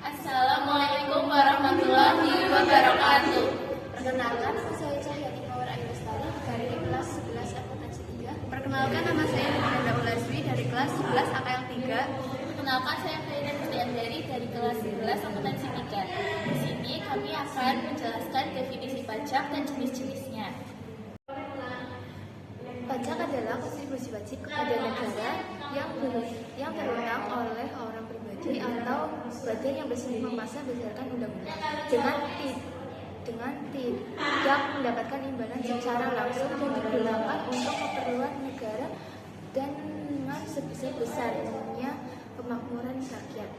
Assalamualaikum warahmatullahi wabarakatuh. Perkenalkan, nama saya Cahyani Mawar Ayu Lestari dari kelas 11 akuntansi 3. Perkenalkan, nama saya Nanda Ulaswi dari kelas 11 AKL 3. Perkenalkan, saya Faida Kristiandari dari kelas 11 akuntansi 3. Di sini kami akan menjelaskan definisi pajak dan jenis-jenisnya. Pajak adalah kontribusi wajib kepada negara yang terutang oleh orang pribadi atau badan yang bersifat masa berdasarkan undang-undang dengan tidak mendapatkan imbalan secara langsung dan digunakan untuk keperluan negara dan dengan sebesar-besarnya pemakmuran rakyat.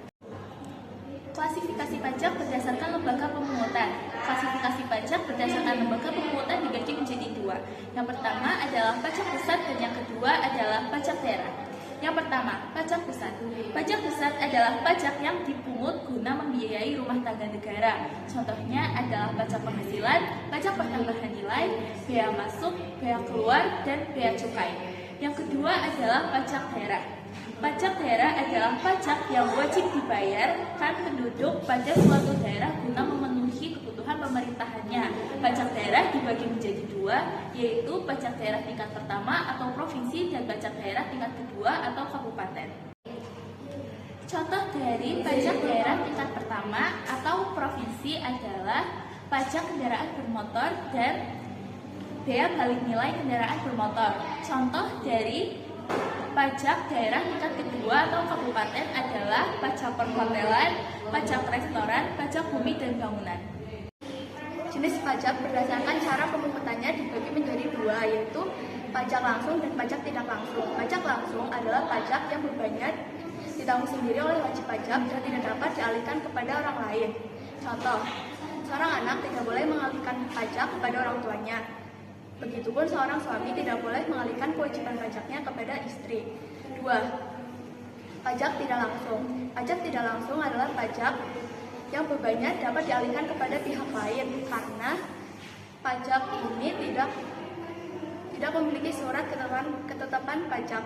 Klasifikasi pajak berdasarkan lembaga pemungutan. Klasifikasi pajak berdasarkan lembaga pemungutan dibagi menjadi dua. Yang pertama adalah pajak pusat dan yang kedua adalah pajak daerah. Yang pertama, pajak pusat. Pajak pusat adalah pajak yang dipungut guna membiayai rumah tangga negara. Contohnya adalah pajak penghasilan, pajak pertambahan nilai, bea masuk, bea keluar, dan bea cukai. Yang kedua adalah pajak daerah. Pajak daerah adalah pajak yang wajib dibayarkan penduduk pada suatu daerah guna memenuhi kebutuhan pemerintahannya. Pajak daerah dibagi menjadi dua, yaitu pajak daerah tingkat pertama atau provinsi dan pajak daerah tingkat kedua atau kabupaten. Contoh dari pajak daerah tingkat pertama atau provinsi adalah pajak kendaraan bermotor dan bea balik nilai kendaraan bermotor. Contoh dari pajak daerah tingkat kedua atau kabupaten adalah pajak perhotelan, pajak restoran, pajak bumi dan bangunan. Jenis pajak berdasarkan cara pemungutannya dibagi menjadi dua, yaitu pajak langsung dan pajak tidak langsung. Pajak langsung adalah pajak yang bebannya ditanggung sendiri oleh wajib pajak dan tidak dapat dialihkan kepada orang lain. Contoh, seorang anak tidak boleh mengalihkan pajak kepada orang tuanya. Begitupun seorang suami tidak boleh mengalihkan kewajiban pajaknya kepada istri. 2. Pajak tidak langsung. Pajak tidak langsung adalah pajak yang bebannya dapat dialihkan kepada pihak lain karena pajak ini tidak memiliki surat ketetapan pajak.